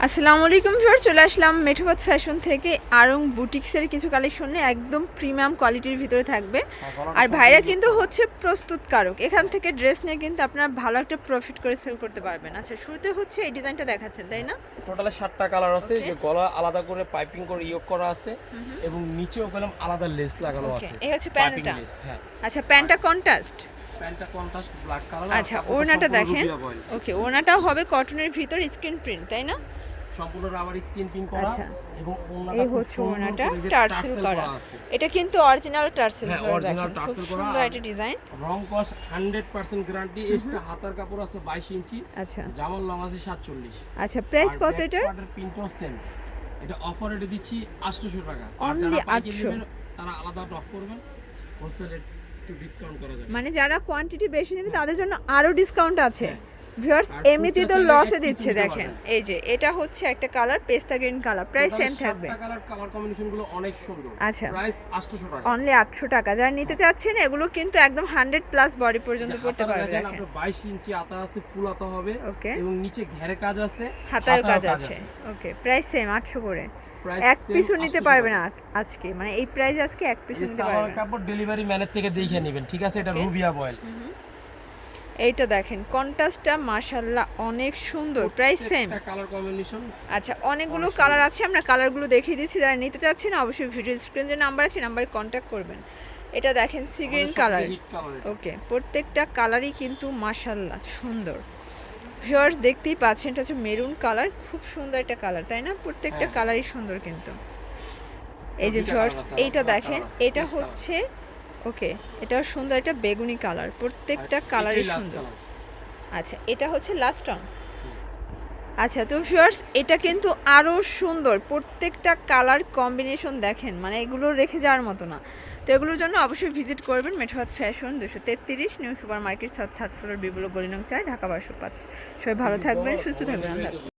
আসসালামু আলাইকুম ভিউয়ার, চলে আসলাম মেঠোপথ ফ্যাশন থেকে আরং বুটিক্সের কিছু কালেকশন নিয়ে। একদম প্রিমিয়াম কোয়ালিটির ভিতরে থাকবে। আর ভাইরা কিন্তু হচ্ছে প্রস্তুতকারক, এখান থেকে ড্রেস নিয়ে কিন্তু আপনারা ভালো একটা প্রফিট করে সেল করতে পারবেন। আচ্ছা, শুরুতে হচ্ছে এই ডিজাইনটা দেখাচ্ছেন, তাই না? টোটালে 7টা কালার আছে, যে গলা আলাদা করে পাইপিং করে ইয়োক করা আছে এবং নিচেও কলম আলাদা লেস লাগানো আছে। এই হচ্ছে প্যান্টটা। হ্যাঁ, আচ্ছা, প্যান্টটা কন্ট্রাস্ট। প্যান্টটা কন্ট্রাস্ট ব্ল্যাক কালার। আচ্ছা, ওড়নাটা দেখেন। ওকে, ওড়নাটাও হবে কটনের ভিতর স্ক্রিন প্রিন্ট, তাই না? সম্পূর্ণ রাবার স্ক্রিন প্রিন্ট করা। আচ্ছা, এবং এই হচ্ছে ওড়নাটা টার্সেল করা। এটা কিন্তু অরিজিনাল টার্সেল করা, অরিজিনাল টার্সেল করা। সুন্দর একটা ডিজাইন। রং কস 100% গ্যারান্টি। এক্সট্রা হাতার কাপড় আছে 22 ইঞ্চি। আচ্ছা, জামার লং আছে 47। আচ্ছা, প্রাইস কত এটার? প্রিন্টও সেম। এটা অফার রেটে দিচ্ছি 800 টাকা। আর অনলি যারা পাইকারি 800, নেবেন তারা আলাদা টপ করবেন, হোলসেল একটু ডিসকাউন্ট করা যাবে। মানে যারা কোয়ান্টিটি বেশি নেবে তাদের জন্য আরো ডিসকাউন্ট আছে। ভিউয়ার্স, এমনিতেই তো লসে দিচ্ছে। দেখেন, এই যে এটা হচ্ছে একটা কালার, পেস্তা গ্রিন কালার, প্রাইস সেম থাকবে। কালার কম্বিনেশনগুলো অনেক সুন্দর। আচ্ছা, প্রাইস 800 টাকা। অনলি 800 টাকা। যারা নিতে চাচ্ছেন এগুলো কিন্তু একদম 100+ বডি পর্যন্ত পড়তে পারবে। দেখেন, আপনার 22 ইঞ্চি আতা আছে, ফুল আতা হবে। ওকে, এবং নিচে ঘেরে কাজ আছে, হাতার কাজ আছে। ওকে, প্রাইস সেম 800 করে। এক পিসও নিতে পারবে না আজকে, মানে এই প্রাইস আজকে এক পিসও নিতে পারবে না। কাপড় ডেলিভারি ম্যানের থেকে দেখে নেবেন, ঠিক আছে? এটা রুবিয়া বয়েল। এইটা দেখেন, কন্ট্রাস্টটা মাশাআল্লাহ অনেক সুন্দর। Price same. Colour combination. আচ্ছা, অনেকগুলো কালার আছে, আমরা কালারগুলো দেখিয়ে দিচ্ছি। যারা নিতে চাচ্ছেন অবশ্যই ভিডিও স্ক্রিনে যে নাম্বার আছে নাম্বারে কন্ট্যাক্ট করবেন। এটা দেখেন, সি গ্রিন কালার। ওকে, প্রত্যেকটা কালারই কিন্তু মাশাআল্লাহ সুন্দর। ভিউয়ার্স, দেখতেই পাচ্ছেন, এটা হচ্ছে মেরুন কালার, খুব সুন্দর একটা কালার, তাই না? প্রত্যেকটা কালারই সুন্দর কিন্তু। এই যে ভিউয়ার্স, এইটা দেখেন, এটা হচ্ছে ওকে, এটাও সুন্দর একটা বেগুনি কালার, প্রত্যেকটা কালারই সুন্দর। আচ্ছা, এটা হচ্ছে লাস্ট অন। আচ্ছা, তো ভিউয়ার্স, এটা কিন্তু আরও সুন্দর, প্রত্যেকটা কালার কম্বিনেশন দেখেন, মানে এগুলো রেখে যাওয়ার মতো না। তো এগুলোর জন্য অবশ্যই ভিজিট করবেন Methopath fashion, 233 new super market, 3rd floor, বিবুল গলি নং 4, ঢাকা 1205। সবাই ভালো থাকবেন, সুস্থ থাকবেন।